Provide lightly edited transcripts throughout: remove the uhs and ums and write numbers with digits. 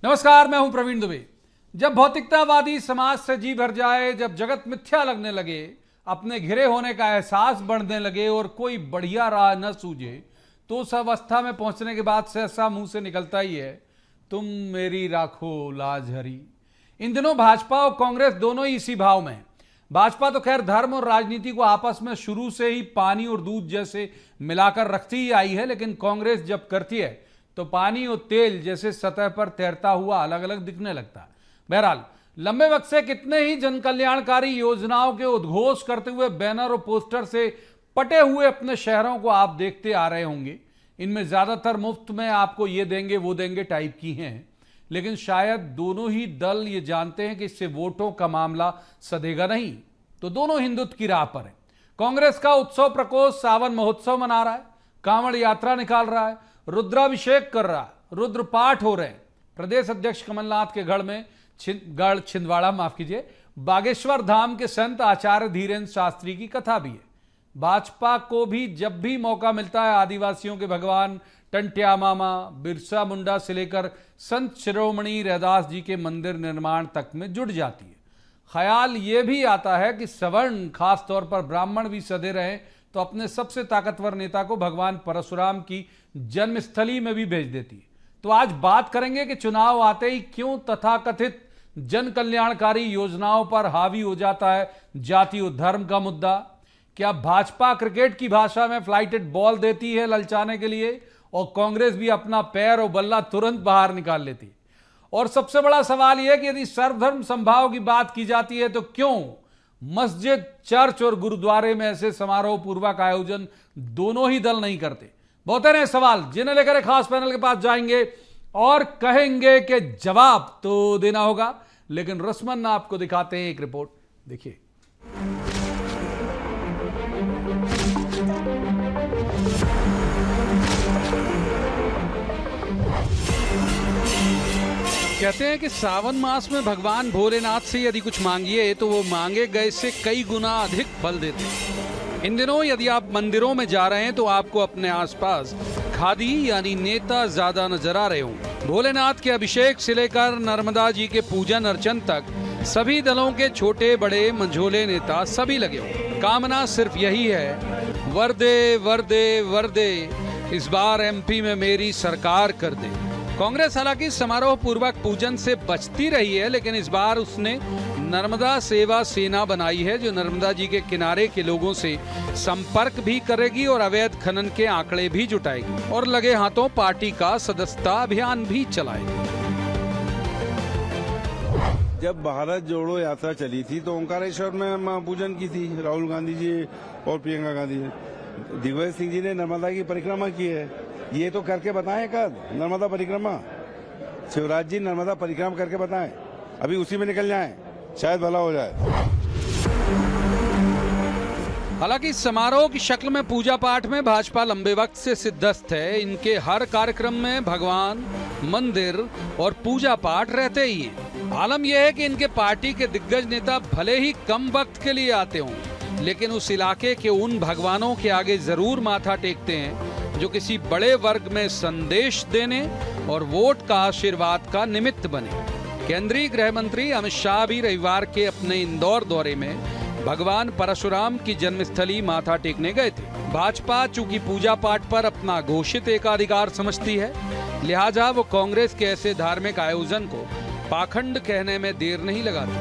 नमस्कार, मैं हूं प्रवीण दुबे। जब भौतिकतावादी समाज से जी भर जाए, जब जगत मिथ्या लगने लगे, अपने घिरे होने का एहसास बढ़ने लगे और कोई बढ़िया राह न सूझे, तो उस अवस्था में पहुंचने के बाद से ऐसा मुंह से निकलता ही है, तुम मेरी राखो लाज हरी। इन दिनों भाजपा और कांग्रेस दोनों ही इसी भाव में हैं। भाजपा तो खैर धर्म और राजनीति को आपस में शुरू से ही पानी और दूध जैसे मिलाकर रखती ही आई है, लेकिन कांग्रेस जब करती है तो पानी और तेल जैसे सतह पर तैरता हुआ अलग अलग दिखने लगता है। बहरहाल, लंबे वक्त से कितने ही जन कल्याणकारी योजनाओं के उद्घोष करते हुए बैनर और पोस्टर से पटे हुए अपने शहरों को आप देखते आ रहे होंगे। इनमें ज्यादातर मुफ्त में आपको ये देंगे वो देंगे टाइप की हैं, लेकिन शायद दोनों ही दल ये जानते हैं कि इससे वोटों का मामला सधेगा नहीं, तो दोनों हिंदुत्व की राह पर है। कांग्रेस का उत्सव प्रकोष्ठ सावन महोत्सव मना रहा है, कांवड़ यात्रा निकाल रहा है, रुद्राभिषेक कर रहा है, रुद्र पाठ हो रहे हैं। प्रदेश अध्यक्ष कमलनाथ के गढ़ छिंदवाड़ा बागेश्वर धाम के संत आचार्य धीरेन्द्र शास्त्री की कथा भी है। भाजपा को भी जब भी मौका मिलता है आदिवासियों के भगवान टंट्या मामा, बिरसा मुंडा से लेकर संत शिरोमणि रैदास जी के मंदिर निर्माण तक में जुट जाती है। ख्याल ये भी आता है कि सवर्ण, खासतौर पर ब्राह्मण भी सधे रहें तो अपने सबसे ताकतवर नेता को भगवान परशुराम की जन्मस्थली में भी भेज देती है। तो आज बात करेंगे कि चुनाव आते ही क्यों तथाकथित जन कल्याणकारी योजनाओं पर हावी हो जाता है जाति और धर्म का मुद्दा। क्या भाजपा क्रिकेट की भाषा में फ्लाइटेड बॉल देती है ललचाने के लिए, और कांग्रेस भी अपना पैर और बल्ला तुरंत बाहर निकाल लेती है? और सबसे बड़ा सवाल यह कि यदि सर्वधर्म संभाव की बात की जाती है तो क्यों मस्जिद, चर्च और गुरुद्वारे में ऐसे समारोह पूर्वक आयोजन दोनों ही दल नहीं करते? बहुत सारे सवाल जिन्हें लेकर खास पैनल के पास जाएंगे और कहेंगे कि जवाब तो देना होगा, लेकिन रस्मन आपको दिखाते हैं एक रिपोर्ट, देखिए। कहते हैं कि सावन मास में भगवान भोलेनाथ से यदि कुछ मांगिए तो वो मांगे गए से कई गुना अधिक फल देते हैं। इन दिनों यदि आप मंदिरों में जा रहे हैं तो आपको अपने आसपास खादी यानी नेता ज्यादा नजर आ रहे होंगे। भोलेनाथ के अभिषेक से लेकर नर्मदा जी के पूजन अर्चन तक सभी दलों के छोटे बड़े मंझोले नेता सभी लगे हों। कामना सिर्फ यही है, वर्दे वर्दे वर्दे, इस बार एमपी में मेरी सरकार कर दे। कांग्रेस हालांकि समारोह पूर्वक पूजन से बचती रही है, लेकिन इस बार उसने नर्मदा सेवा सेना बनाई है जो नर्मदा जी के किनारे के लोगों से संपर्क भी करेगी और अवैध खनन के आंकड़े भी जुटाएगी और लगे हाथों पार्टी का सदस्यता अभियान भी चलाएगी। जब भारत जोड़ो यात्रा चली थी तो ओंकारेश्वर में पूजन की थी राहुल गांधी जी और प्रियंका गांधी ने। दिग्विजय सिंह जी ने नर्मदा की परिक्रमा की है, ये तो करके बताएं कब नर्मदा परिक्रमा। शिवराज जी नर्मदा परिक्रमा करके बताएं, अभी उसी में निकल जाएं, शायद भला हो जाए। हालांकि समारोह की शक्ल में पूजा पाठ में भाजपा लंबे वक्त से सिद्धस्त है। इनके हर कार्यक्रम में भगवान, मंदिर और पूजा पाठ रहते ही है। आलम यह है कि इनके पार्टी के दिग्गज नेता भले ही कम वक्त के लिए आते हों, लेकिन उस इलाके के उन भगवानों के आगे जरूर माथा टेकते हैं जो किसी बड़े वर्ग में संदेश देने और वोट का आशीर्वाद का निमित्त बने। केंद्रीय गृह मंत्री अमित शाह भी रविवार के अपने इंदौर दौरे में भगवान परशुराम की जन्मस्थली माथा टेकने गए थे। भाजपा चूंकि पूजा पाठ पर अपना घोषित एकाधिकार समझती है, लिहाजा वो कांग्रेस के ऐसे धार्मिक आयोजन को पाखंड कहने में देर नहीं लगाती।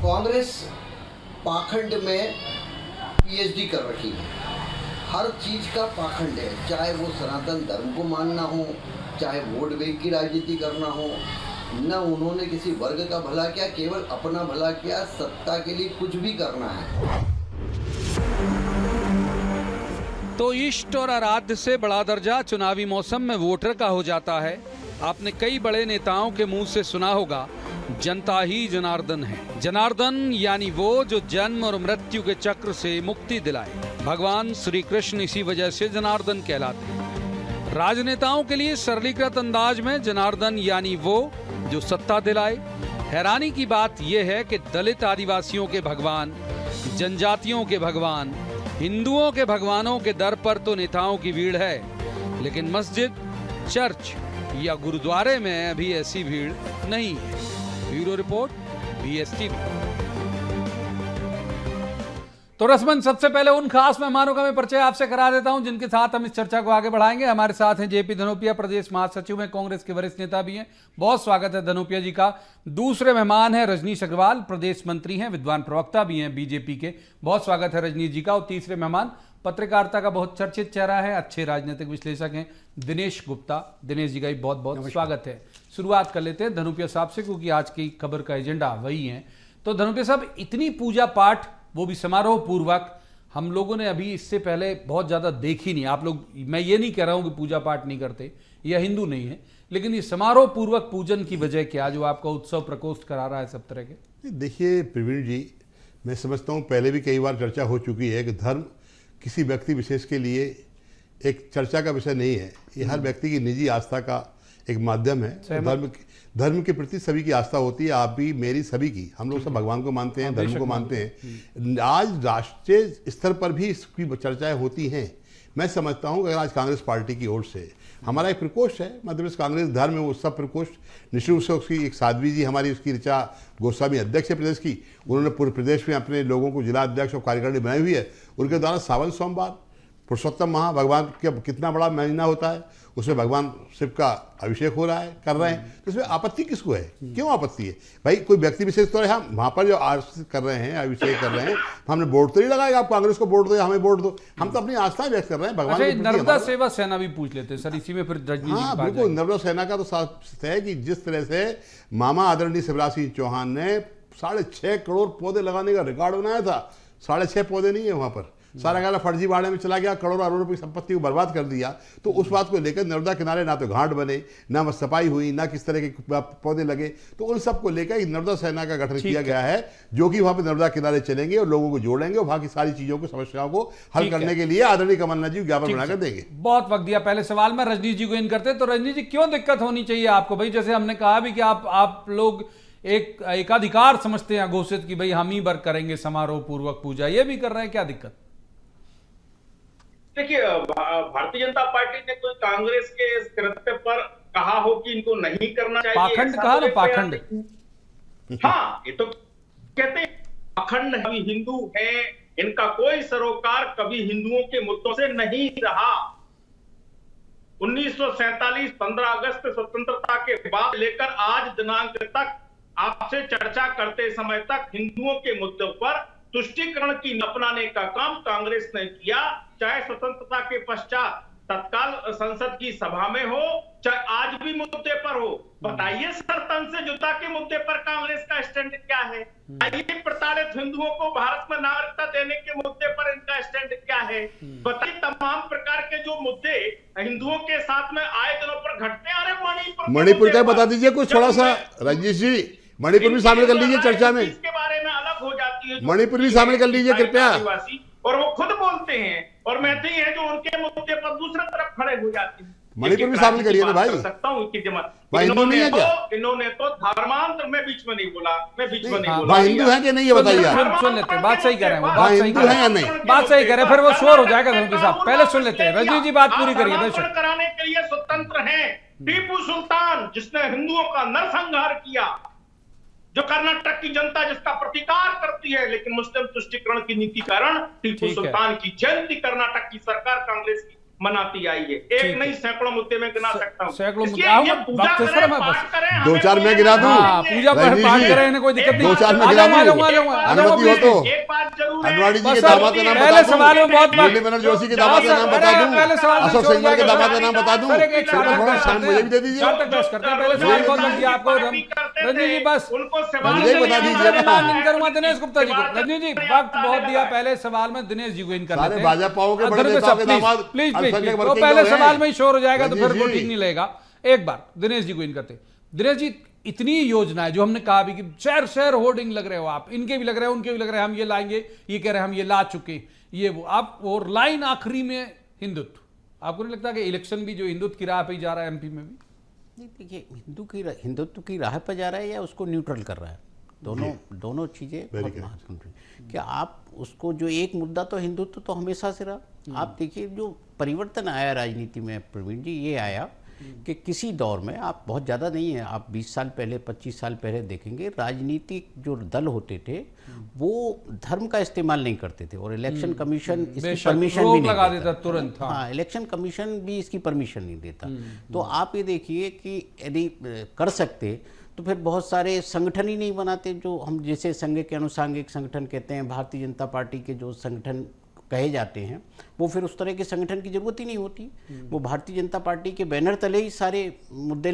कांग्रेस पाखंड में पीएचडी कर रही है, हर चीज का पाखंड है, चाहे वो सनातन धर्म को मानना हो, चाहे वोट बैंक की राजनीति करना हो। न उन्होंने किसी वर्ग का भला किया, केवल अपना भला किया, सत्ता के लिए कुछ भी करना है। तो इष्ट और आराध्य से बड़ा दर्जा चुनावी मौसम में वोटर का हो जाता है। आपने कई बड़े नेताओं के मुंह से सुना होगा, जनता ही जनार्दन है। जनार्दन यानी वो जो जन्म और मृत्यु के चक्र से मुक्ति दिलाए। भगवान श्री कृष्ण इसी वजह से जनार्दन कहलाते हैं। राजनेताओं के लिए सरलीकृत अंदाज में जनार्दन यानी वो जो सत्ता दिलाए। हैरानी की बात यह है कि दलित आदिवासियों के भगवान, जनजातियों के भगवान, हिंदुओं के भगवानों के दर पर तो नेताओं की भीड़ है, लेकिन मस्जिद, चर्च या गुरुद्वारे में अभी ऐसी भीड़ नहीं है। Bureau report, BSTV। तो रस्मन, सबसे पहले उन खास मेहमानों का मैं परिचय आपसे करा देता हूं जिनके साथ हम इस चर्चा को आगे बढ़ाएंगे। हमारे साथ हैं जेपी धनोपिया, प्रदेश महासचिव हैं, कांग्रेस के वरिष्ठ नेता भी हैं। बहुत स्वागत है धनोपिया जी का। दूसरे मेहमान हैं रजनीश अग्रवाल, प्रदेश मंत्री हैं, विद्वान प्रवक्ता भी हैं बीजेपी के। बहुत स्वागत है रजनीश जी का। और तीसरे मेहमान पत्रकारिता का बहुत चर्चित चेहरा है, अच्छे राजनीतिक विश्लेषक हैं, दिनेश गुप्ता। दिनेश जी का भी बहुत बहुत स्वागत है। शुरुआत कर लेते हैं धनोपिया साहब से, क्योंकि आज की खबर का एजेंडा वही है। तो धनोपिया साहब, इतनी पूजा पाठ, वो भी समारोह पूर्वक, हम लोगों ने अभी इससे पहले बहुत ज़्यादा देखी नहीं। आप लोग, मैं ये नहीं कह रहा हूँ कि पूजा पाठ नहीं करते या हिंदू नहीं है, लेकिन ये समारोह पूर्वक पूजन की वजह क्या, जो आपका उत्सव प्रकोष्ठ करा रहा है सब तरह के? देखिए प्रवीण जी, मैं समझता हूँ पहले भी कई बार चर्चा हो चुकी है कि धर्म किसी व्यक्ति विशेष के लिए एक चर्चा का विषय नहीं है। ये हर व्यक्ति की निजी आस्था का एक माध्यम है। धर्म के प्रति सभी की आस्था होती है, आप भी, मेरी, सभी की। हम लोग सब भगवान को मानते हैं, धर्म को मानते हैं। आज राष्ट्रीय स्तर पर भी इसकी चर्चाएं होती हैं। मैं समझता हूं कि अगर आज कांग्रेस पार्टी की ओर से हमारा एक प्रकोष्ठ है, मध्य प्रदेश कांग्रेस धर्म उत्सव प्रकोष्ठ, निश्चित रूप से उसकी एक साध्वी जी हमारी, उसकी ऋचा गोस्वामी अध्यक्ष है प्रदेश की, उन्होंने पूरे प्रदेश में अपने लोगों को जिला अध्यक्ष और कार्यकारिणी बनाई हुई है। उनके द्वारा सावन सोमवार, पुरुषोत्तम माह, भगवान का कितना बड़ा महीना होता है, उसमें भगवान शिव का अभिषेक हो रहा है, कर रहे हैं, तो इसमें आपत्ति किसको है? क्यों आपत्ति है भाई? कोई व्यक्ति विशेष तो है, हम वहाँ पर जो आरती कर रहे हैं, अभिषेक कर रहे हैं, हमने वोट तो नहीं लगाएगा आप कांग्रेस को वोट दो या हमें वोट दो। हम तो अपनी आस्था व्यक्त कर रहे हैं भगवान के प्रति। नर्मदा सेवा सेना भी पूछ लेते हैं सर इसी में, फिर हाँ बिल्कुल, नर्मदा सेना का तो साथ है कि जिस तरह से मामा आदरणीय शिवराज सिंह चौहान ने 6.5 करोड़ पौधे लगाने का रिकॉर्ड बनाया था। 6.5 पौधे नहीं है वहाँ पर, सारा गाला फर्जी बाड़े में चला गया, करोड़ों अरबों रुपए की संपत्ति को बर्बाद कर दिया। तो उस बात को लेकर नर्मदा किनारे ना तो घाट बने, ना सफाई हुई, ना किस तरह के पौधे लगे। तो उन सब को लेकर नर्मदा सेना का गठन किया गया है, जो कि वहां पर नर्मदा किनारे चलेंगे और लोगों को जोड़ेंगे और वहां की सारी चीजों को, समस्याओं को हल करने के लिए आदरणीय कमलनाथ जी ज्ञापन बनाकर देंगे। बहुत वक्त दिया। पहले सवाल में रजनीश जी को इन करते, तो रजनीश जी क्यों दिक्कत होनी चाहिए आपको भाई? जैसे हमने कहा भी कि आप लोग एक एकाधिकार समझते हैं घोषित कि भाई हम ही बर करेंगे समारोह पूर्वक पूजा, ये भी कर रहे हैं, क्या दिक्कत? देखिए, भारतीय जनता पार्टी ने कोई कांग्रेस के इस कृत्य पर कहा हो कि इनको नहीं करना चाहिए, पाखंड कहा ना, पाखंड। हाँ, ये तो कहते हैं पाखंड है, हिंदू है, इनका कोई सरोकार कभी हिंदुओं के मुद्दों से नहीं रहा। 1947 15 अगस्त स्वतंत्रता के बाद लेकर आज दिनांक तक आपसे चर्चा करते समय तक हिंदुओं के मुद्दों पर तुष्टीकरण की अपनाने का काम कांग्रेस ने किया, चाहे स्वतंत्रता के पश्चात तत्काल संसद की सभा में हो, चाहे आज भी मुद्दे पर हो। बताइए सर, तन से जुता के मुद्दे पर कांग्रेस का स्टैंड क्या है? आइए, प्रताड़ित हिंदुओं को भारत में नागरिकता देने के मुद्दे पर इनका स्टैंड क्या है? बताइए, तमाम प्रकार के जो मुद्दे हिंदुओं के साथ में आए दिनों पर घटते आ रहे, मणिपुर का बता दीजिए कुछ थोड़ा सा रजनीश जी, मणिपुर भी शामिल कर लीजिए चर्चा में। इसके बारे में अलग हो जाती है, मणिपुर भी शामिल कर लीजिए कृपया। और वो खुद बोलते हैं और मैत्री है जो उनके मुद्दे पर दूसरी तरफ खड़े हो जाते हैं। मणिपुर भी शामिल करिए ना भाई। कर सकता हूं कि हिंदू नहीं है क्या? इन्होंने तो धर्मांतर, मैं बीच में नहीं बोला, मैं बीच में नहीं बोला। हिंदू है कि नहीं ये बताइए आप। सुन लेते हैं, बात सही कह रहे हैं वो, बात सही है या नहीं? बात सही कह रहे हैं, फिर वो शोर हो जाएगा धनोपिया साहब। पहले सुन लेते हैं, रजनीश जी बात पूरी करिए। बेशक कराने के लिए स्वतंत्र हैं। टीपू सुल्तान, जिसने हिंदुओं का नरसंहार किया, जो कर्नाटक की जनता जिसका प्रतिकार करती है, लेकिन मुस्लिम तुष्टीकरण की नीति कारण टीपू सुल्तान की जयंती कर्नाटक की सरकार कांग्रेस की मनाती आई है। एक नहीं, सैकड़ों मुद्दे में गिना सकता हूं। सैकड़ों मुद्दे, दो चार में गिना दूं। पूजा पाठ करें, इन्हें कोई दिक्कत नहीं। 2 4 में गिना दूं, अनुमति हो तो। एक बात जरूर है, अडवाणी जी के दामाद का नाम बता पहले सवाल में बहुत मुरली मनोहर जोशी के दामाद का नाम बता दूं, अशोक सिंघल के दामाद का नाम बता दूं, थोड़ा शाम मुझे भी दे दीजिए। पहले सवाल बहुत दिया आपको रजनीश जी, बस मुझे बता दीजिए। दिनेश गुप्ता जी को, रजनीश जी वक्त बहुत दिया, पहले सवाल में दिनेश जी को इन कर लेते हैं। भाजपाओं के बड़े नेताओं के दामाद, प्लीज तो पहले सवाल में ही शोर हो जाएगा तो फिर वो ठीक नहीं लगेगा। एक बार दिनेश जी को इन करते। दिनेश जी, इतनी योजनाएं जो हमने कहा भी कि शहर शहर होर्डिंग लग रहे हो आप, इनके भी लग रहे हैं, उनके भी लग रहे हैं, हम ये लाएंगे, ये कह रहे हैं हम ये ला चुके, ये वो आप, और लाइन आखिरी में हिंदुत्व। आपको नहीं लगता कि इलेक्शन भी जो हिंदुत्व की राह पे ही जा रहा है एमपी में भी? नहीं, देखिए, हिंदुत्व की राह पर जा रहा है या उसको न्यूट्रल कर रहा है, दोनों चीज़ें बहुत महत्वपूर्ण हैं। कि आप उसको, जो एक मुद्दा तो हिंदुत्व तो हमेशा से रहा। आप देखिए, जो परिवर्तन आया राजनीति में प्रवीण जी, ये आया कि किसी दौर में, आप बहुत ज़्यादा नहीं है, आप 20 साल पहले 25 साल पहले देखेंगे, राजनीतिक जो दल होते थे वो धर्म का इस्तेमाल नहीं करते थे और इलेक्शन कमीशन इसकी परमिशन भी नहीं लगा देता देता तुरंत। हाँ, इलेक्शन कमीशन भी इसकी परमिशन नहीं देता। तो आप ये देखिए कि यदि कर सकते तो फिर बहुत सारे संगठन ही नहीं बनाते, जो हम जैसे संघ के अनुसांगिक संगठन कहते हैं, भारतीय जनता पार्टी के जो संगठन कहे जाते हैं, वो फिर उस तरह के संगठन की जरूरत ही नहीं होती। वो भारतीय जनता पार्टी के बैनर तले ही सारे मुद्दे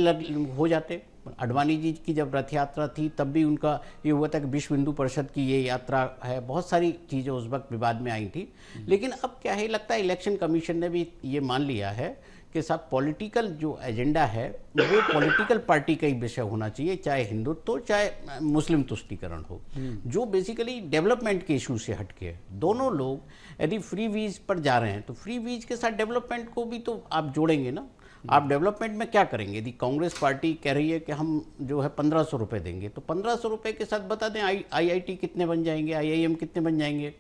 हो जाते। अडवाणी जी की जब रथ यात्रा थी तब भी उनका ये हुआ था कि विश्व हिंदू परिषद की ये यात्रा है, बहुत सारी चीज़ें उस वक्त विवाद में आई थी। लेकिन अब क्या है, लगता है इलेक्शन कमीशन ने भी ये मान लिया है कि साहब पॉलिटिकल जो एजेंडा है वो पॉलिटिकल पार्टी का ही विषय होना चाहिए, चाहे हिंदुत्व हो चाहे मुस्लिम तुष्टीकरण हो, जो बेसिकली डेवलपमेंट के इशू से हटके है। दोनों लोग यदि फ्री वीज पर जा रहे हैं तो फ्री वीज के साथ डेवलपमेंट को भी तो आप जोड़ेंगे ना। आप डेवलपमेंट में क्या करेंगे? यदि कांग्रेस पार्टी कह रही है कि हम जो है 1500 रुपये देंगे, तो 1500 रुपये के साथ बता दें IIT कितने बन जाएंगे, IIM कितने बन जाएंगे।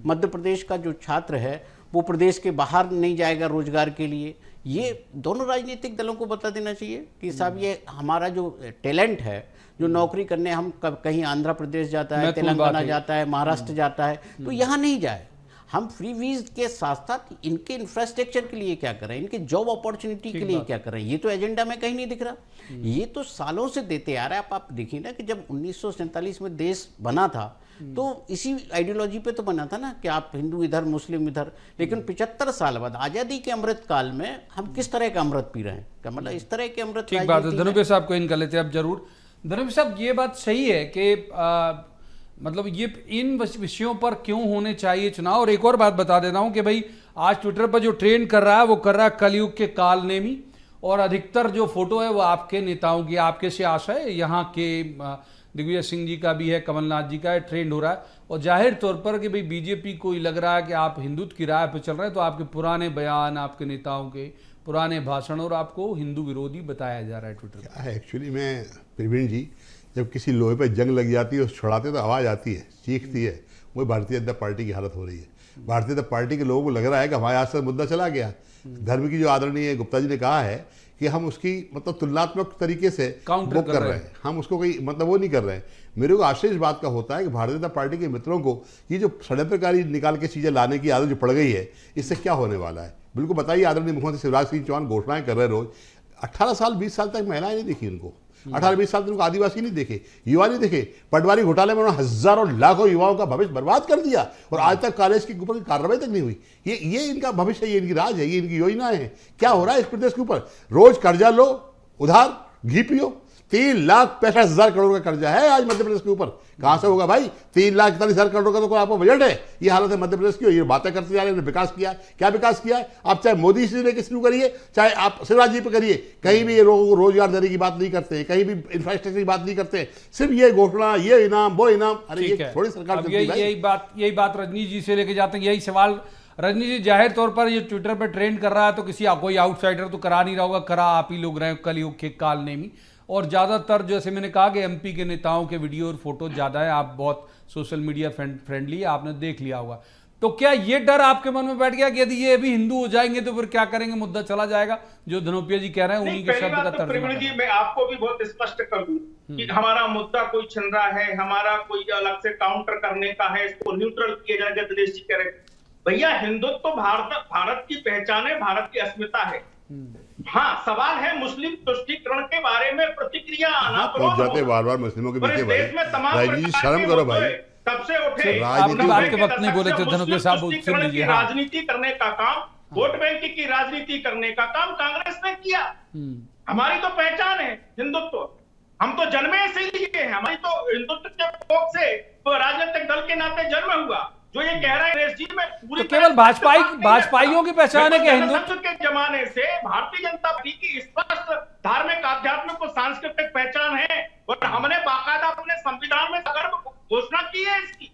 मध्य प्रदेश का जो छात्र है वो प्रदेश के बाहर नहीं जाएगा रोजगार के लिए। ये दोनों राजनीतिक दलों को बता देना चाहिए कि साहब ये हमारा जो टैलेंट है, जो नौकरी करने हम कहीं आंध्र प्रदेश जाता है, तेलंगाना जाता है, महाराष्ट्र जाता है, तो यहाँ नहीं जाए। हम फ्री वीज के साथ साथ इनके इंफ्रास्ट्रक्चर के लिए क्या करें, इनके जॉब अपॉर्चुनिटी के लिए क्या करें, ये तो एजेंडा में कहीं नहीं दिख रहा। ये तो सालों से देते आ रहा है। आप देखिए ना कि जब 1947 में देश बना था तो इसी आइडियोलॉजी पे तो बना था ना कि आप हिंदू इधर मुस्लिम इधर। लेकिन 75 साल बाद आज़ादी के अमृत काल में हम किस तरह का अमृत पी रहे हैं? क्या मतलब इस तरह के अमृत? ठीक बात है। धनुष साहब को इन कर लेते हैं अब जरूर। धनुष साहब, ये बात सही है कि मतलब ये इन विषयों पर क्यों होने चाहिए चुनाव। और एक और बात बता देता हूं कि भाई आज ट्विटर पर जो ट्रेंड कर रहा है वो कर रहा है कलयुग के काल नेमी, और अधिकतर जो फोटो है वो आपके नेताओं की, आपके से आशा है, यहाँ के दिग्विजय सिंह जी का भी है, कमलनाथ जी का है, ट्रेंड हो रहा है। और जाहिर तौर पर कि भाई बीजेपी को लग रहा है कि आप हिंदुत्व की राह पर चल रहे हैं, तो आपके पुराने बयान, आपके नेताओं के पुराने भाषण और आपको हिंदू विरोधी बताया जा रहा है ट्विटर पर। एक्चुअली में प्रवीण जी, जब किसी लोहे पे जंग लग जाती है, उस छुड़ाते तो आवाज़ आती है, चीखती है। वही भारतीय जनता पार्टी की हालत हो रही है। भारतीय जनता पार्टी के लोगों को लग रहा है कि हमारे आज से मुद्दा चला गया। धर्म की जो आदरणीय गुप्ता जी ने कहा है कि हम उसकी मतलब तुलनात्मक तरीके से बुक कर रहे हैं, हम उसको कोई मतलब वो नहीं कर रहे हैं। मेरे को आश्चर्य इस बात का होता है कि भारतीय जनता पार्टी के मित्रों को ये जो षड्यंत्रकारी निकाल के चीज़ें लाने की आदत जो पड़ गई है, इससे क्या होने वाला है। बिल्कुल बताइए। आदरणीय मुख्यमंत्री शिवराज सिंह चौहान घोषणाएं कर रहे रोज। 18 साल 20 साल तक महिलाएं नहीं देखी उनको, 18-20 साल तक उनको आदिवासी नहीं देखे, युवा नहीं देखे। पटवारी घोटाले में उन्होंने हजारों लाखों युवाओं का भविष्य बर्बाद कर दिया और आज तक कॉलेज के ऊपर कार्रवाई तक नहीं हुई। ये इनका भविष्य है, ये इनकी राज है, ये इनकी योजनाएं हैं। क्या हो रहा है इस प्रदेश के ऊपर? रोज कर्जा लो, उधार घी पियो। 3,65,000 करोड़ का कर्जा है आज मध्य प्रदेश के ऊपर। कहां से होगा भाई? 3,41,000 करोड़ का तो कोई आपको बजट है? ये हालत है मध्य प्रदेश की। ये बातें करते जा रहे हैं विकास किया, क्या विकास किया है? आप चाहे मोदी से लेकर शुरू करिए, चाहे आप शिवराज जी पे करिए, कहीं भी ये लोगों को रोजगार देने की बात नहीं करते, कहीं भी इंफ्रास्ट्रक्चर की बात नहीं करते। सिर्फ ये घोषणा, ये इनाम, वो इनाम। अरे ये थोड़ी सरकार यही बात रजनी जी से लेके जाते हैं। यही सवाल रजनी जी, जाहिर तौर पर ये ट्विटर पर ट्रेंड कर रहा है तो किसी कोई आउटसाइडर तो करा नहीं रहा होगा, करा आप ही लोग रहे कलयुग के काल नेमी। और ज़्यादातर जैसे मैंने कहा कि एमपी के नेताओं के वीडियो और फोटो ज़्यादा है। आप बहुत सोशल मीडिया फ्रेंडली है, आपने देख लिया होगा। तो क्या ये डर आपके मन में बैठ गया कि यदि ये अभी हिंदू हो जाएंगे तो फिर क्या करेंगे, मुद्दा चला जाएगा? जो धनोपिया जी कह रहे हैं उन्हीं के शब्द का तर्जुमा जी, मैं आपको भी बहुत स्पष्ट कर दूं कि हमारा मुद्दा कोई छिन रहा है, हमारा कोई अलग से काउंटर करने का है, इसको न्यूट्रल किया जाएगा। दिनेश जी कह रहे भैया हिंदुत्व तो भारत की पहचान है, भारत की अस्मिता है। हाँ, सवाल है मुस्लिम तुष्टीकरण के बारे में प्रतिक्रिया आना पहुंच जाते बार-बार मुस्लिमों के पीछे भाई। राजनीति शर्म करो भाई, तब से उठे आपने बात के वक्त नहीं बोले थे धनुष साहब, सुन लीजिए। राजनीति करने का काम, वोट बैंक की राजनीति करने का काम कांग्रेस ने किया। हमारी तो पहचान है हिंदुत्व, हम तो जन्मे से लिए हैं, हमारी तो हिंदुत्व के कोख से राजनीतिक दल के नाते जन्म हुआ। जो ये कह रहा है जी में पूरी तो केवल भाजपाइयों की पहचान है कि हिंदुत्व के जमाने से भारतीय जनता पार्टी की स्पष्ट धार्मिक, आध्यात्मिक और सांस्कृतिक पहचान है और हमने बाकायदा अपने संविधान में घोषणा की है इसकी,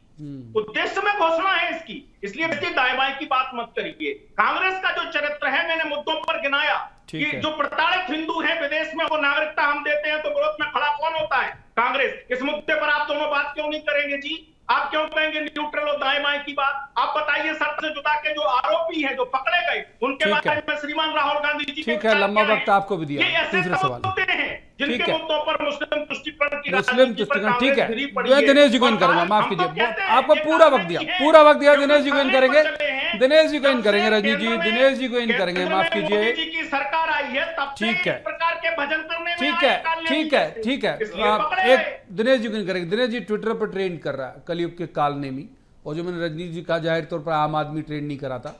उद्देश्य में घोषणा है इसकी। इसलिए दाएं बाएं की बात मत करिए। कांग्रेस का जो चरित्र है, मैंने मुद्दों पर गिनाया कि जो प्रताड़ित हिंदू हैं विदेश में, वो नागरिकता हम देते हैं तो विरोध में खड़ा कौन होता है? कांग्रेस, इस मुद्दे पर आप दोनों बात क्यों नहीं करेंगे जी? आप क्यों कहेंगे न्यूट्रल और दाएं बाएं की बात? आप बताइए, सर से जुदा के जो आरोपी हैं, जो पकड़े गए, उनके ठीक बारे है। में श्रीमान राहुल गांधी जी ठीक है, लंबा वक्त आपको भी दिया। ये ऐसे तीसरा सवाल। मुद्दे हैं ठीक जिनके है। मुद्दों पर मुस्लिम तुष्टिकरण की मुस्लिम राजनीति पर तुष्टिकरण, कांग्रेस ठीक है, गिरी पड़ी मैं है। दिनेश जी को इन और करूंगा, आज माफ हम तो कीजिए, कहते हैं, आपको ये पूरा वक्त कांग्रेस दिया, ही है, पूरा वक्त दिया, जो दिनेश जी को इन खाने करेंगे, पर चले हैं। दिनेश जी को इन जब करेंगे, से रजनीश जी, केंद्र में- दिनेश जी को इन करेंगे, केंद्र माफ में कीजिए। मोदी जी की सरकार आई है, तब से ठीक है। इस प्रकार के भजन करने में ठीक आए है, काले ठीक जी है, से। ठीक है, इसलिए आप पकड़े एक गए। दिनेश जी को इन करेंगे। दिनेश जी ट्विटर पर ट्रेंड कर रहा है कलयुग के कालनेमी, और जो मैंने रजनीश जी कहा, जाहिर तौर पर आम आदमी ट्रेंड नहीं करा था,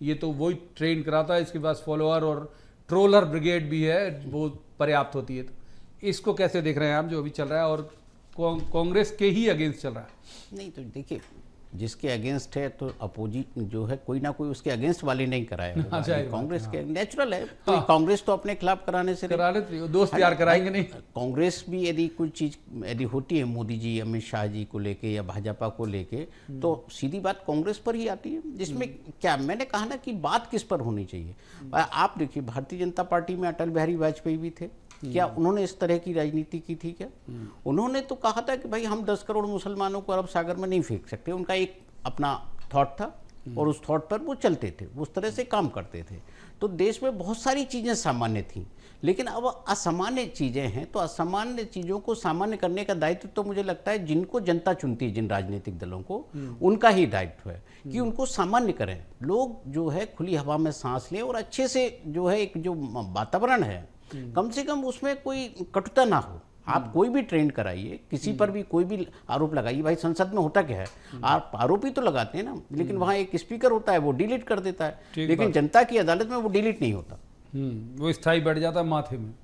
ये तो वही ट्रेंड करा था, इसके पास फॉलोअर और ट्रोलर ब्रिगेड भी है, वो पर्याप्त होती है। तो इसको कैसे देख रहे हैं आप, जो अभी चल रहा है और कांग्रेस के ही अगेंस्ट चल रहा है? नहीं, तो देखिए, जिसके अगेंस्ट है तो अपोजिट जो है, कोई ना कोई उसके अगेंस्ट वाले नहीं कराया होगा। जाहिर कांग्रेस के नेचुरल है, तो कांग्रेस तो अपने खिलाफ कराने से करा लेते हो, दोस्त यार कराएंगे नहीं। कांग्रेस भी यदि कोई चीज यदि होती है मोदी जी, अमित शाह जी को लेके या भाजपा को लेके, तो सीधी बात कांग्रेस पर ही आती है। जिसमें क्या मैंने कहा ना कि बात किस पर होनी चाहिए। आप देखिए, भारतीय जनता पार्टी में अटल बिहारी वाजपेयी भी थे, क्या उन्होंने इस तरह की राजनीति की थी? क्या उन्होंने तो कहा था कि भाई हम 10 करोड़ मुसलमानों को अरब सागर में नहीं फेंक सकते। उनका एक अपना थॉट था और उस थॉट पर वो चलते थे, उस तरह से काम करते थे। तो देश में बहुत सारी चीज़ें सामान्य थीं, लेकिन अब असामान्य चीज़ें हैं, तो असामान्य चीज़ों को सामान्य करने का दायित्व तो मुझे लगता है जिनको जनता चुनती है, जिन राजनीतिक दलों को, उनका ही दायित्व है कि उनको सामान्य करें। लोग जो है खुली हवा में सांस लें और अच्छे से जो है एक जो वातावरण है, कम से कम उसमें कोई कटुता ना हो। आप कोई भी ट्रेंड कराइए, किसी पर भी कोई भी आरोप लगाइए। भाई संसद में होता क्या है, आप आरोप ही तो लगाते हैं ना, लेकिन वहाँ एक स्पीकर होता है, वो डिलीट कर देता है, लेकिन जनता की अदालत में वो डिलीट नहीं होता। वो स्थायी बैठ जाता है माथे में।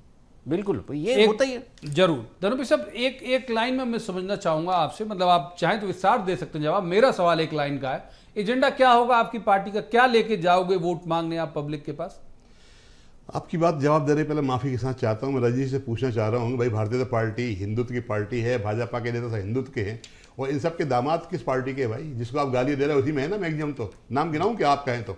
बिल्कुल, ये होता ही है। जरूर धनुष साहब, एक लाइन में मैं समझना चाहूंगा आपसे, मतलब आप चाहें तो विस्तार दे सकते हैं जवाब। मेरा सवाल एक लाइन का है, एजेंडा क्या होगा आपकी पार्टी का, क्या लेके जाओगे वोट मांगने आप पब्लिक के पास? आपकी बात जवाब देने पहले माफ़ी के साथ चाहता हूँ, मैं रजनीश से पूछना चाह रहा हूँ, भाई भारतीय जनता पार्टी हिंदुत्व की पार्टी है, भाजपा के नेता सब हिंदुत्व के हैं, और इन सब के दामाद किस पार्टी के हैं भाई? जिसको आप गाली दे रहे हो उसी में है ना मैक्सिमम। तो नाम गिनाऊँ क्या आप कहें तो?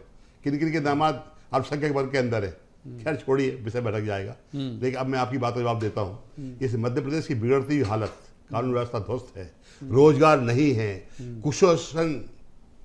किन किन के दामाद अल्पसंख्यक वर्ग के अंदर है? खैर छोड़िए, विषय भटक जाएगा। लेकिन अब मैं आपकी बात का जवाब देता हूँ। इस मध्य प्रदेश की बिगड़ती हुई हालत, कानून व्यवस्था ध्वस्त है, रोजगार नहीं है,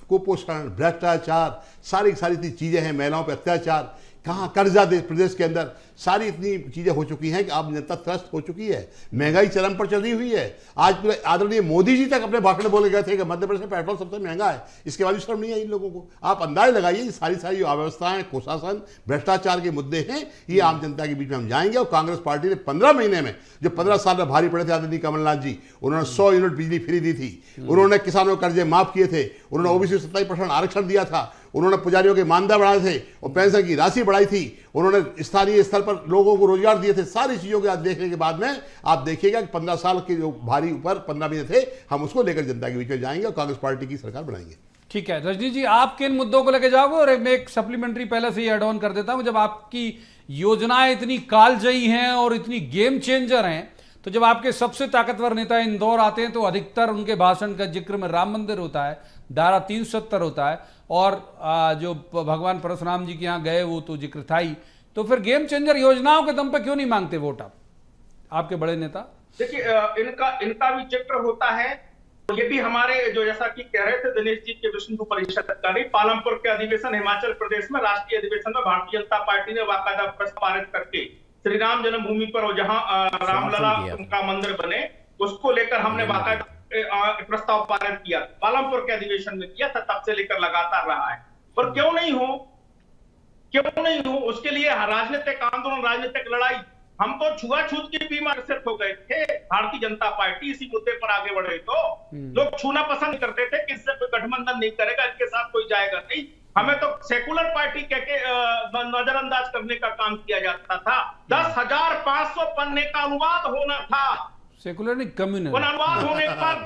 कुपोषण, भ्रष्टाचार, सारी चीज़ें हैं, महिलाओं पर अत्याचार, कहाँ कर्जा देश प्रदेश के अंदर, सारी इतनी चीज़ें हो चुकी हैं कि अब जनता त्रस्त हो चुकी है। महंगाई चरम पर चल रही हुई है। आज पूरे आदरणीय मोदी जी तक अपने भाषण में बोले गए थे कि मध्य प्रदेश में पेट्रोल सबसे महंगा है। इसके बाद भी शर्म नहीं है इन लोगों को। आप अंदाज लगाइए, ये सारी अव्यवस्थाएं, कुशासन, भ्रष्टाचार के मुद्दे हैं, ये आम जनता के बीच में हम जाएंगे। और कांग्रेस पार्टी ने 15 महीने में, जो 15 साल में भारी पड़े थे आदरणीय कमलनाथ जी, उन्होंने 100 यूनिट बिजली फ्री दी थी, उन्होंने किसानों के कर्जे माफ किए थे, उन्होंने ओबीसी 27% आरक्षण दिया था, उन्होंने पुजारियों के मानदेय बढ़ाए थे और पेंशन की राशि बढ़ाई थी, उन्होंने स्थानीय स्तर पर लोगों को रोजगार दिए थे। सारी चीजों के आज देखने के बाद में आप देखिएगा कि 15 साल के जो भारी ऊपर 15 महीने थे, हम उसको लेकर जनता के बीच में जाएंगे और कांग्रेस पार्टी की सरकार बनाएंगे। ठीक है रजनी जी, आप किन मुद्दों को लेकर जाओगे? और मैं एक सप्लीमेंट्री पहले से ही एड ऑन कर देता हूं। जब आपकी योजनाएं इतनी कालजयी हैं और इतनी गेम चेंजर हैं, तो जब आपके सबसे ताकतवर नेता इंदौर आते हैं तो अधिकतर उनके भाषण का जिक्र में राम मंदिर होता है, धारा 370 होता है, और जो भगवान परशुराम जी के यहाँ गए वो तो जिक्र था ही। तो फिर गेम चेंजर योजनाओं के दम पे क्यों नहीं मांगते वोट आप, आपके बड़े नेता? देखिए, इनका भी जिक्र होता है। ये भी हमारे, जो जैसा कि कह रहे थे दिनेश जी, के विष्णु परिषद का भी पालमपुर के अधिवेशन हिमाचल प्रदेश में, राष्ट्रीय अधिवेशन में भारतीय जनता पार्टी ने बाकायदा प्रस्ताव पारित करके श्री राम जन्मभूमि पर जहां रामलला का मंदिर बने, उसको लेकर हमने बाकायदा प्रस्ताव पारित किया। पालमपुर के अधिवेशन में किया था, तब से लेकर लगातार रहा है। पर क्यों नहीं हो उसके लिए राजनीतिक आंदोलन, राजनीतिक लड़ाई। हम तो छुआछूत की बीमारी से हो गए थे। भारतीय जनता पार्टी इसी मुद्दे पर आगे बढ़े तो लोग छूना पसंद करते थे कि इससे कोई गठबंधन नहीं करेगा, इनके साथ कोई जाएगा नहीं। हमें तो सेकुलर पार्टी कह के नजरअंदाज करने का काम किया जाता था। 10,500 पन्ने का अनुवाद होना था, सेकुलर नहीं कम्युनल। अनुवाद होने के बाद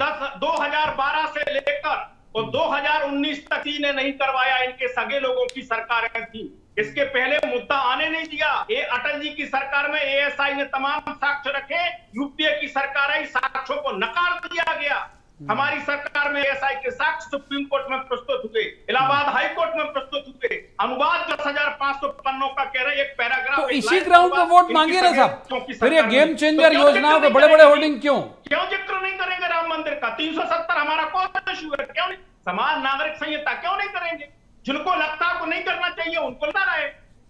2012 से लेकर और 2019 तक ने नहीं करवाया। इनके सगे लोगों की सरकारें थी, इसके पहले मुद्दा आने नहीं दिया। ये अटल जी की सरकार में एएसआई ने तमाम साक्ष्य रखे, यूपीए की सरकार आई, साक्ष्यों को नकार दिया गया। हमारी सरकार में एएसआई के साक्ष्य सुप्रीम कोर्ट में प्रस्तुत हुए, इलाहाबाद हाई कोर्ट में प्रस्तुत हुए। अनुवाद 10,500 पन्ने 9 का कह रहे हैं, एक पैराग्राफ तो इसी ग्राउंड पे वोट मांगिए ना साहब, फिर ये गेम चेंजर योजनाओं के बड़े बड़े होर्डिंग क्यों जिक्र नहीं करेंगे राम मंदिर का? 370 हमारा कौन इशू है? क्यों नहीं? समाज नागरिक संहिता क्यों नहीं करेंगे? जिनको लगता है को नहीं करना चाहिए उनको लगता रहे,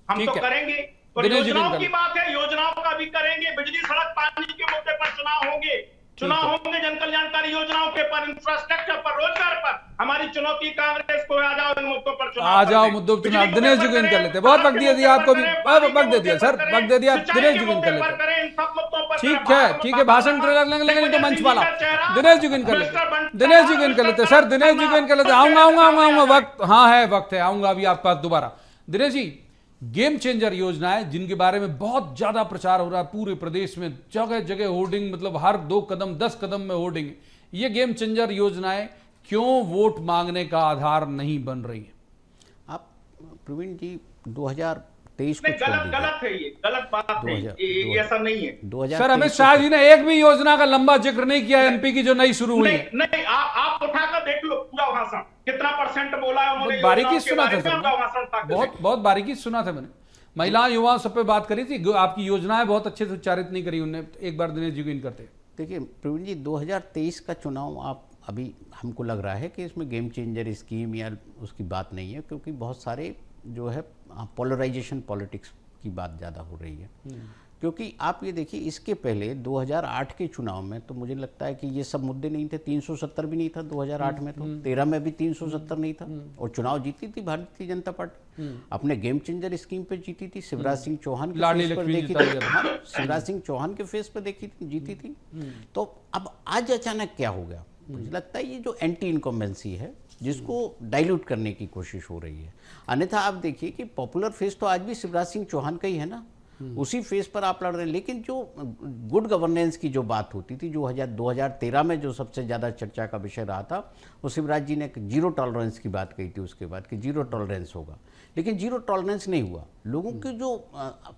हम ठीक तो है। करेंगे। और दिनेश जी योजनाओं बिल्कुल। की बात है, योजनाओं का भी करेंगे। बिजली, सड़क, पानी के मुद्दे पर चुनाव होंगे, चुनाव होंगे जन कल्याणकारी योजनाओं के पर, इंफ्रास्ट्रक्चर पर, रोजगार पर। हमारी चुनौती कांग्रेस को, आ जाओ इन मुद्दों पर चुनाव, आ जाओ मुद्दों पर चुनाव। दिनेश जी को इन कर लेते हैं, बहुत वक्त दे दिया आपको भी, वक्त दे दिया सर, वक्त दे दिया। दिनेश जी को इन कर लेते हैं, ठीक है, भाषण लगेंगे नहीं तो मंच वाला। दिनेश जी को इन कर लेते हैं, दिनेश जी को इन कर लेते हैं सर, दिनेश जी को इन कर लेते हैं। आऊंगा वक्त, हाँ है वक्त है, आऊंगा अभी आपके पास दोबारा। दिनेश जी, गेम चेंजर योजनाएं जिनके बारे में बहुत ज्यादा प्रचार हो रहा है पूरे प्रदेश में, जगह जगह होर्डिंग, मतलब हर 2 कदम 10 कदम में होर्डिंग, ये गेम चेंजर योजनाएं क्यों वोट मांगने का आधार नहीं बन रही है? आप प्रवीण जी 2023 को छोड़ गलत दीजिए। गलत है, ये गलत बात है, ये ऐसा नहीं है। 2023 सर, अमित शाह जी ने एक भी योजना का लंबा जिक्र नहीं किया एमपी की जो नई शुरू हुई है। नहीं, आप उठाकर देख लो पूरा भाषण, कितना % बोला है उन्होंने, बारीकी योजनाओं के सुना था बारे में सर, उनका भाषण था। बहुत बारीकी से सुना था मैंने। महिला युवा सब पे बात करी थी, आपकी योजनाएं बहुत अच्छे से उच्चारित नहीं करी उन्होंने। एक बार दिनेश जी को इन करते। देखिए प्रवीण जी, 2023 का चुनाव आप अभी हमको लग रहा है कि इसमें गेम चेंजर स्कीम या उसकी बात नहीं है, क्योंकि बहुत सारे जो है पोलराइजेशन पॉलिटिक्स की बात ज़्यादा हो रही है। क्योंकि आप ये देखिए, इसके पहले 2008 के चुनाव में तो मुझे लगता है कि ये सब मुद्दे नहीं थे। 370 भी नहीं था 2008 में, तो 13 में भी 370 नहीं था, और चुनाव जीती थी भारतीय जनता पार्टी। अपने गेम चेंजर स्कीम पे जीती थी, शिवराज सिंह चौहान के लाडली फेस पर लक्ष्मी देखी जिताई थी। हाँ, शिवराज सिंह चौहान के फेस पर देखी थी, जीती थी। तो अब आज अचानक क्या हो गया? मुझे लगता है ये जो एंटी इनकम्बेंसी है, जिसको डाइल्यूट करने की कोशिश हो रही है। अन्यथा आप देखिए कि पॉपुलर फेस तो आज भी शिवराज सिंह चौहान का ही है ना, उसी फेस पर आप लड़ रहे हैं। लेकिन जो गुड गवर्नेंस की जो बात होती थी, जो 2013 में जो सबसे ज़्यादा चर्चा का विषय रहा था, वो शिवराज जी ने जीरो टॉलरेंस की बात कही थी उसके बाद, कि जीरो टॉलरेंस होगा। लेकिन जीरो टॉलरेंस नहीं हुआ। लोगों की जो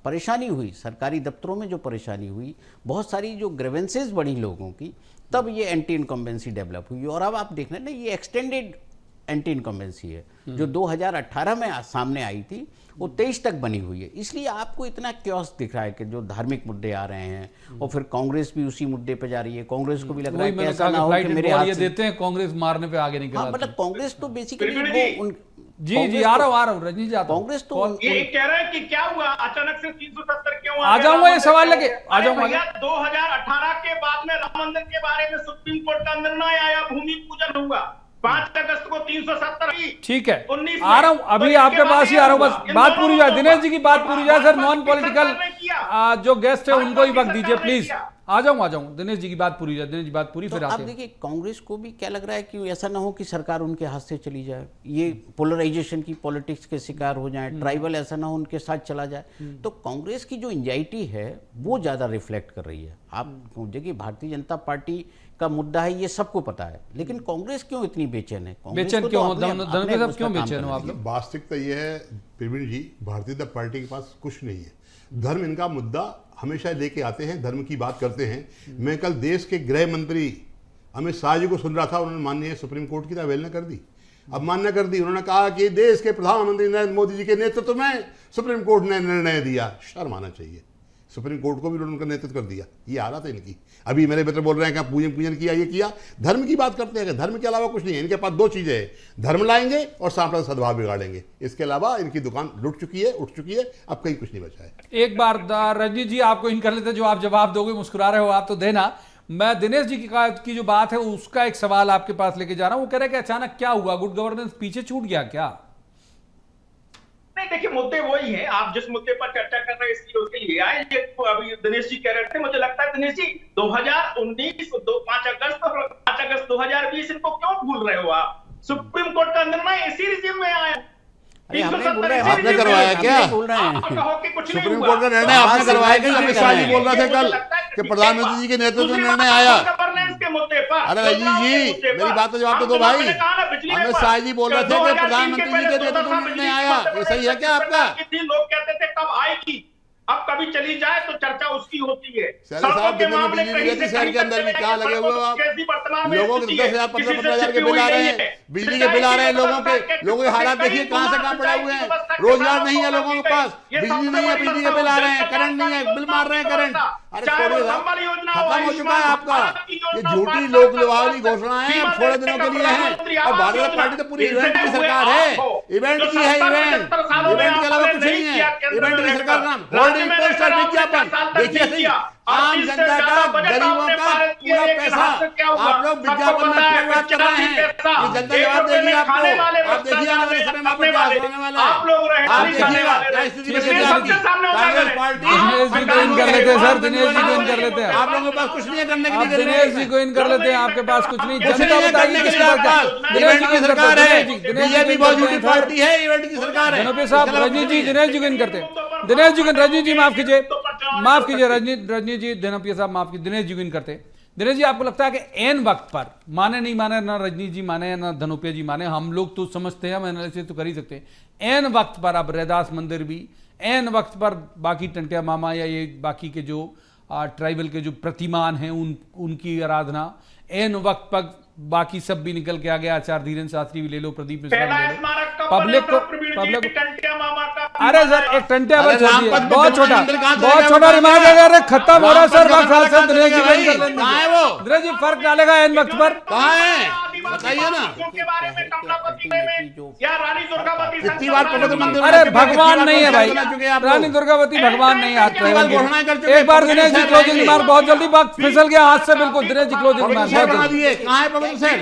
परेशानी हुई, सरकारी दफ्तरों में जो परेशानी हुई, बहुत सारी जो ग्रेवेंसेज बढ़ी लोगों की, तब ये एंटी इनकम्बेंसी डेवलप हुई। और अब आप देख रहे हैं ना, ये एक्सटेंडेड एंटी इनकम्बेंसी है, जो 2018 में सामने आई थी, वो 23 तक बनी हुई है। इसलिए आपको इतना क्योस दिख रहा है कि जो धार्मिक मुद्दे आ रहे हैं, और फिर कांग्रेस भी उसी मुद्दे पे जा रही है। कांग्रेस को भी लग रहा है कि ऐसा ना हो कि मेरे हाथ से देते हैं, कांग्रेस मारने पे आगे निकल हाँ, आती है। मतलब कांग्रेस तो बेसिकली जी आ रहा हूँ रजनी जी, आता हूँ। कांग्रेस तो ये कह रहे हैं कि क्या हुआ अचानक से 370 क्यों आ जाऊंगा, ये सवाल लेके आ अरे जाऊंगा। भैया, 2018 के बाद में राम मंदिर के बारे में सुप्रीम कोर्ट का निर्णय आया, भूमि पूजन हुआ 5 अगस्त को 370। ठीक है, 19 आ रहा हूं, अभी आपके पास ही आ रहा हूं, बस बात पूरी जाए, दिनेश जी की बात पूरी जाए। सर, नॉन पॉलिटिकल जो गेस्ट है उनको ही वक्त दीजिए प्लीज। आ जाऊं, दिनेश जी की बात पूरी जाए। दिनेश जी बात पूरी, तो फिर आप आते हैं। देखिए, कांग्रेस को भी क्या लग रहा है कि ऐसा ना हो कि सरकार उनके हाथ से चली जाए, ये पोलराइजेशन की पॉलिटिक्स के शिकार हो जाए, ट्राइबल ऐसा ना हो उनके साथ चला जाए। तो कांग्रेस की जो एंजाइटी है वो ज़्यादा रिफ्लेक्ट कर रही है। आप देखिए, भारतीय जनता पार्टी का मुद्दा है, ये सबको पता है, लेकिन कांग्रेस क्यों इतनी बेचैन है? कांग्रेस बेचैन को क्यों तो हो? अपने- धनंजय अपने साहब उस पर क्यों काम बेचैन हो करना आप लोग? वास्तविकता यह है प्रवीण जी, भारतीय जनता पार्टी के पास कुछ नहीं है। धर्म इनका मुद्दा हमेशा लेके आते हैं, धर्म की बात करते हैं। मैं कल देश के गृह मंत्री अमित शाह जी को सुन रहा था, उन्होंने माननीय सुप्रीम कोर्ट की अवहेलना कर दी, अवमानना कर दी। उन्होंने कहा कि देश के प्रधानमंत्री नरेंद्र मोदी जी के नेतृत्व में सुप्रीम कोर्ट ने निर्णय दिया। शर्म आना चाहिए, सुप्रीम कोर्ट को भी उन्होंने उनका नेतृत्व कर दिया। ये हालत है इनकी। अभी मेरे मित्र बोल रहे हैं कि पूजन किया, ये किया। धर्म की बात करते हैं कि धर्म के अलावा कुछ नहीं है इनके पास। 2 चीजें हैं, धर्म लाएंगे और सांप्रदायिक सद्भाव बिगाड़ेंगे। इसके अलावा इनकी दुकान लुट चुकी है, उठ चुकी है, अब कहीं कुछ नहीं बचा है। एक बार रजनी जी आपको इन कर लेते, जो आप जवाब दोगे, मुस्कुरा रहे हो आप तो देना। मैं दिनेश जी की जो बात है उसका एक सवाल आपके पास लेके जा रहा हूं। वो कह रहे हैं कि अचानक क्या हुआ, गुड गवर्नेंस पीछे छूट गया क्या? नहीं, देखिए, मुद्दे वही हैं। आप जिस मुद्दे पर चर्चा कर रहे हैं इसलिए उसके लिए आए। ये अभी दिनेश जी कह रहे थे, मुझे लगता है दिनेश जी 2019 5 अगस्त 2020 इनको क्यों भूल रहे हो आप? सुप्रीम कोर्ट का निर्णय इसी रिजीम में आया। अरे हम नहीं बोल रहे हैं, आपने करवाया क्या? बोल रहे हैं सुप्रीम कोर्ट का निर्णय आपने करवाया क्या? अमित शाह जी बोल रहे थे कल कि प्रधानमंत्री जी के नेतृत्व में निर्णय आया। अरे रजनी जी, मेरी बात तो जवाब तो दो भाई। अमित शाह जी बोल रहे थे कि प्रधानमंत्री जी के नेतृत्व में निर्णय आया, ये सही है क्या आपका? लोग कहते थे कब आएगी, अब कभी चली जाए तो चर्चा उसकी होती है। साहब, सड़कों के दिल्ली में मामले बिजली कहीं नहीं से रहती शहर कहीं के अंदर तक भी, चले कहाँ गए, लगे हुए हो आप? कैसी वर्तमान में लोगों को स्थिति 10,000 है, 15,000 के किसी से बिल आ रहे छिपी हुई हैं, नहीं है। बिजली के बिल आ रहे हैं लोगों के, लोगों के हालात देखिए कहाँ से कहाँ पड़े हुए हैं, रोजगार नहीं है लोगों के पास, बिजली नहीं है, बिजली के बिल आ रहे हैं, करंट नहीं है, बिल मार रहे हैं करंट। अरे छोड़िए साहब, खत्म हो चुका है आपका ये झूठी लोक लुभावनी घोषणाएं अब थोड़े दिनों के लिए हैं। और भारतीय जनता पार्टी तो पूरी इवेंट की सरकार है, इवेंट की है, इवेंट के अलावा कुछ नहीं है, इवेंट की सरकार नाम होर्डिंग पोस्टर विज्ञापन। देखिए सही, आम जनता का, गरीबों का पूरा पैसा आप लोग विज्ञापन में प्रयोग कर रहे हैं। ये जनता जवाब देगी आपको। आप देखिए आने वाले समय में आपको क्या होने वाला है, आप देखिएगा क्या स्थिति बनेगी आपकी। कांग्रेस पार्टी दिनेश जी को इन कर लेते हैं सर, दिनेश जी को इन कर लेते हैं, आप लोगों के पास कुछ नहीं है करने के आप लिए। दिनेश जी को इन कर लेते हैं, आपके पास कुछ नहीं, जनता नहीं है बताइए करने के किसके लिए पास क्या। आपका दिनेश इवेंट जी की को सरकार है, दिनेश जी बीजेपी बहुत झूठी पार्टी है, इवेंट की सरकार है। धनोपे साहब, रजनी जी दिनेश जी को इन करते हैं, दिनेश जी को, रजनी जी माफ कीजिए, माफ कीजिए रजनी जी, धनोपे साहब माफ कीजिए, दिनेश जी को इन करते हैं। दिनेश जी, आपको लगता है कि एन वक्त पर, माने नहीं माने, ना रजनी जी माने ना धनोपे जी माने, हम लोग तो समझते हैं, हम एनालिसिस तो कर ही सकते हैं, एन वक्त पर अब रैदास मंदिर भी, एन वक्त पर बाकी टंटिया मामा या ये बाकी के जो ट्राइबल के जो प्रतिमान हैं उनकी आराधना, एन वक्त पर बाकी सब भी निकल के आ गया, आचार्य धीरेन्द्र शास्त्री भी ले लो, प्रदीप मिश्रा भी ले लो, पब्लिक को, पब्लिक, अरे सर एक टंटिया बहुत छोटा रिमार्क है, अरे खत्म हो रहा सर वक्त। दिनेश जी कहाँ है वो? दिनेश जी फर्क डालेगा एन वक्त पर, कहाँ है बताइए ना। कितनी बार पवित्र मंदिर, अरे भगवान नहीं है भाई, रानी दुर्गावती भगवान नहीं है। एक बार दिनेश जी क्लोजिंग रिमार्क, बहुत जल्दी वक्त फिसल गया हाथ से, बिल्कुल दिनेश जी क्लोजिंग रिमार्क बहुत जल्दी। कहाँ है पवित्र शहर?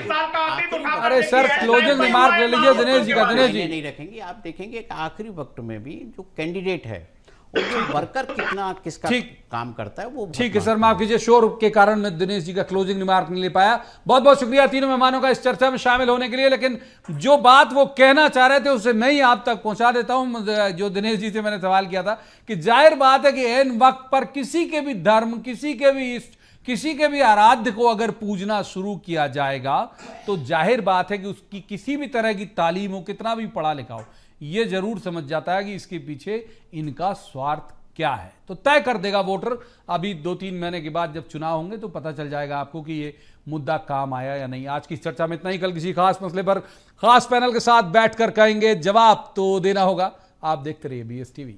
अरे सर क्लोजिंग रिमार्क ले लीजिए दिनेश जी का। दिनेश जी नहीं रखेंगे, आप देखेंगे कि आखिरी वक्त में भी जो कैंडिडेट है और जो वर्कर कितना किसका काम करता है वो ठीक है सर, माफ कीजिए शोर के कारण मैं दिनेश जी का क्लोजिंग रिमार्क नहीं ले पाया। बहुत बहुत शुक्रिया तीनों मेहमानों का इस चर्चा में शामिल होने के लिए, लेकिन जो बात वो कहना चाह रहे थे उसे मैं ही आप तक पहुंचा देता हूं। जो दिनेश जी से मैंने सवाल किया था कि जाहिर बात है कि एन वक्त पर किसी के भी धर्म, किसी के भी इष्ट, किसी के भी आराध्य को अगर पूजना शुरू किया जाएगा तो जाहिर बात है कि उसकी किसी भी तरह की तालीम हो, कितना भी पढ़ा लिखा हो, यह जरूर समझ जाता है कि इसके पीछे इनका स्वार्थ क्या है। तो तय कर देगा वोटर। अभी 2-3 महीने के बाद जब चुनाव होंगे तो पता चल जाएगा आपको कि ये मुद्दा काम आया या नहीं। आज की चर्चा में इतना ही, कल किसी खास मसले पर खास पैनल के साथ बैठकर कहेंगे, जवाब तो देना होगा। आप देखते रहिए BS TV।